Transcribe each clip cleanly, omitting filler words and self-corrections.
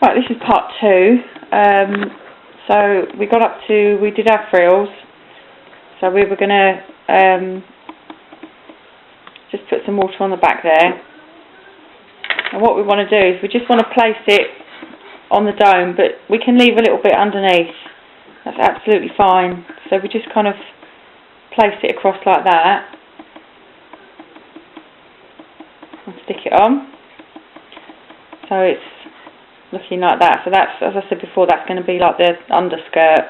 Right, this is part 2. So we got up to, we did our frills. So we were going to just put some water on the back there. And what we want to do is we just want to place it on the dome, but we can leave a little bit underneath. That's absolutely fine. So we just kind of place it across like that and stick it on. So it's looking like that. So that's, as I said before, that's going to be like the underskirt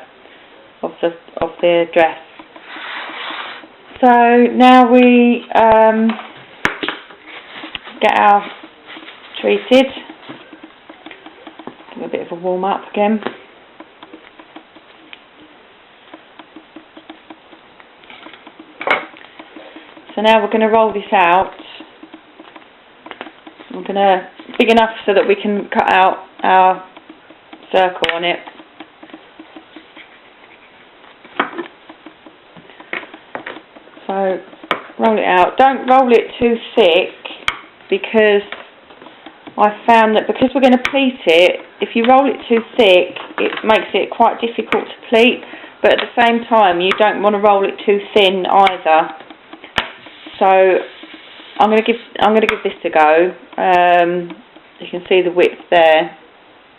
of the dress. So now we get our treated. Give it a bit of a warm up again. So now we're going to roll this out. We're going to, big enough so that we can cut out our circle on it. So roll it out. Don't roll it too thick, because I found that because we're going to pleat it, if you roll it too thick, it makes it quite difficult to pleat, but at the same time you don't want to roll it too thin either. So I'm going to give this a go. You can see the width there,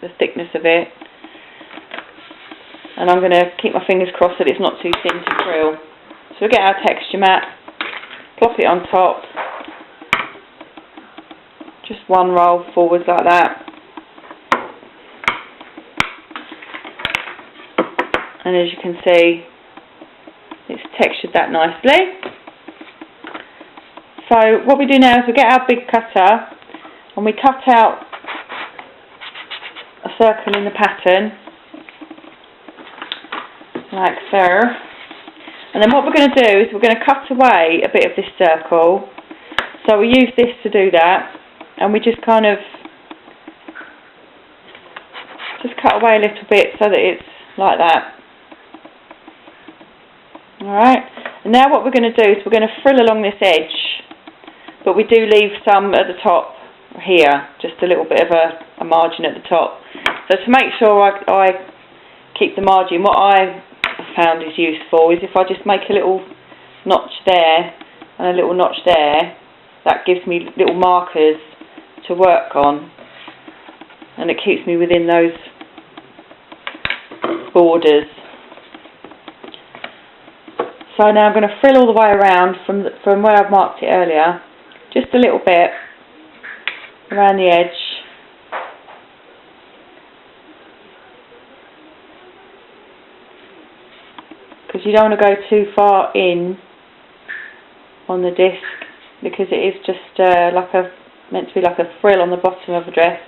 the thickness of it, and I'm going to keep my fingers crossed that it's not too thin to frill. So we'll get our texture mat, plop it on top, just one roll forwards like that, and as you can see, it's textured that nicely. So what we do now is we get our big cutter and we cut out a circle in the pattern, like so. And then what we're going to do is we're going to cut away a bit of this circle. So we use this to do that, and we just kind of cut away a little bit so that it's like that. Alright, and now what we're going to do is we're going to frill along this edge, but we do leave some at the top here, just a little bit of a margin at the top. So to make sure I keep the margin, what I found is useful is if I just make a little notch there and a little notch there, that gives me little markers to work on, and it keeps me within those borders. So now I'm going to frill all the way around from where I've marked it earlier, just a little bit around the edge. Because you don't want to go too far in on the disc, because it is just meant to be like a frill on the bottom of a dress.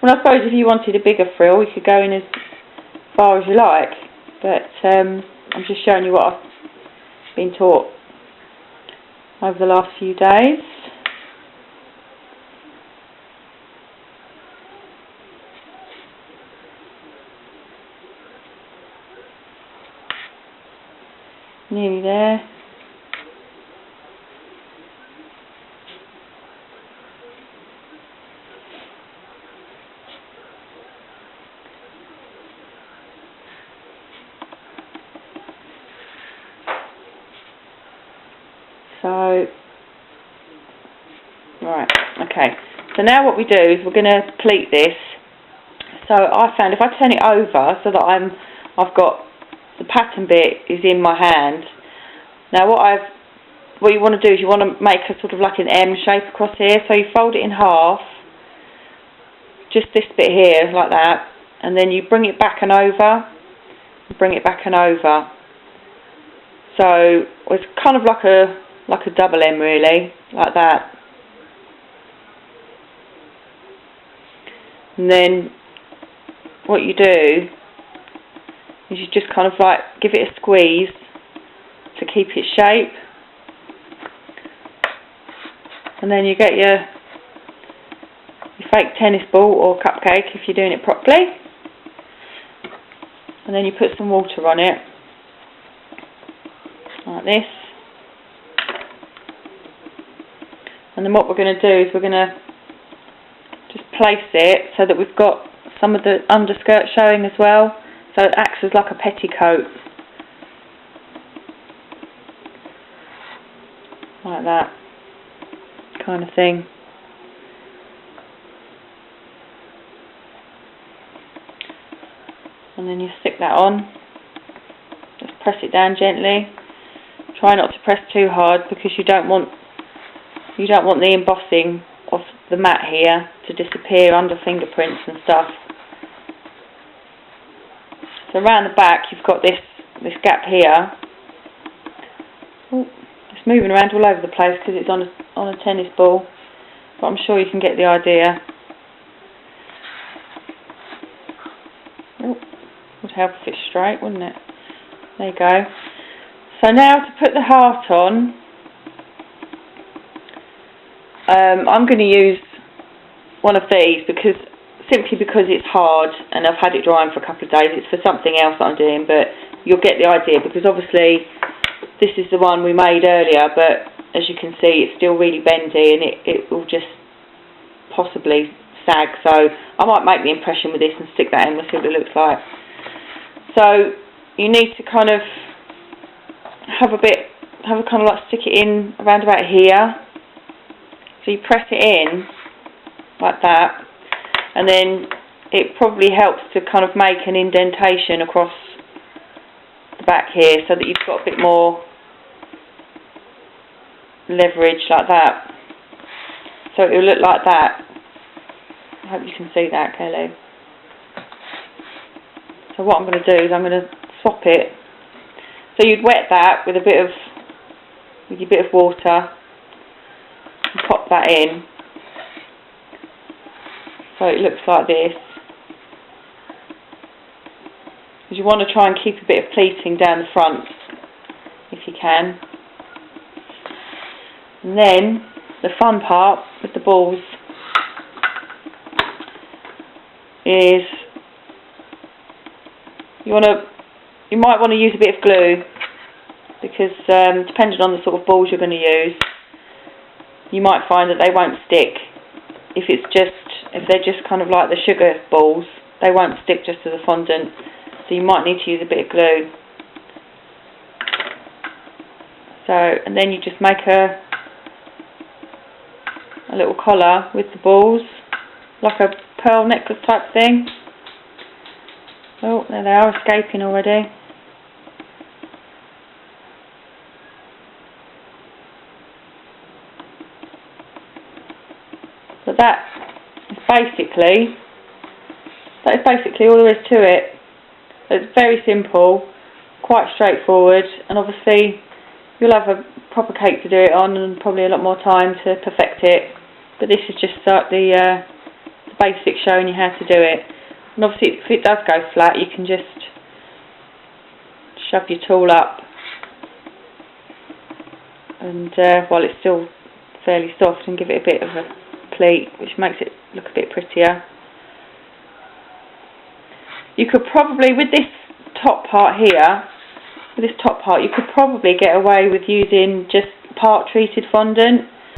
Well, I suppose if you wanted a bigger frill, you could go in as far as you like, but I'm just showing you what I've been taught over the last few days. Nearly there. So, right, okay. So now what we do is we're going to pleat this. So I found if I turn it over so that I've got the pattern bit is in my hand. Now what you want to do is you want to make a sort of like an M shape across here. So you fold it in half, just this bit here, like that, and then you bring it back and over, bring it back and over. So it's kind of like a double M really, like that. And then what you do is you just kind of like give it a squeeze to keep its shape, and then you get your fake tennis ball or cupcake if you're doing it properly, and then you put some water on it like this, and then what we're going to do is we're going to just place it so that we've got some of the underskirt showing as well, so it acts as like a petticoat, like that kind of thing. And then you stick that on, just press it down gently. Try not to press too hard because you don't want the embossing of the mat here to disappear under fingerprints and stuff. So around the back you've got this gap here. Ooh, it's moving around all over the place because it's on a tennis ball, but I'm sure you can get the idea. Ooh, would help if it's straight, wouldn't it? There you go. So now to put the heart on, I'm going to use one of these simply because it's hard and I've had it drying for a couple of days. It's for something else that I'm doing, but you'll get the idea because obviously this is the one we made earlier, but as you can see it's still really bendy and it will just possibly sag. So I might make the impression with this and stick that in and see what it looks like. So you need to kind of have a kind of like stick it in around about here. So you press it in like that, and then it probably helps to kind of make an indentation across the back here so that you've got a bit more leverage like that. So it will look like that. I hope you can see that, Kelly. So what I'm going to do is I'm going to swap it. So you'd wet that with your bit of water and pop that in. So it looks like this. Because you want to try and keep a bit of pleating down the front if you can. And then the fun part with the balls is you might want to use a bit of glue because depending on the sort of balls you're going to use, you might find that they won't stick. If they're just kind of like the sugar balls, they won't stick just to the fondant. So you might need to use a bit of glue. So, and then you just make a little collar with the balls, like a pearl necklace type thing. Oh, there they are, escaping already. But that is basically all there is to it. It's very simple, quite straightforward, and obviously you'll have a proper cake to do it on and probably a lot more time to perfect it. But this is just the basics showing you how to do it. And obviously if it does go flat, you can just shove your tool up and while it's still fairly soft, and give it a bit of a pleat, which makes it look a bit prettier. You could probably, with this top part here, you could probably get away with using just part treated fondant,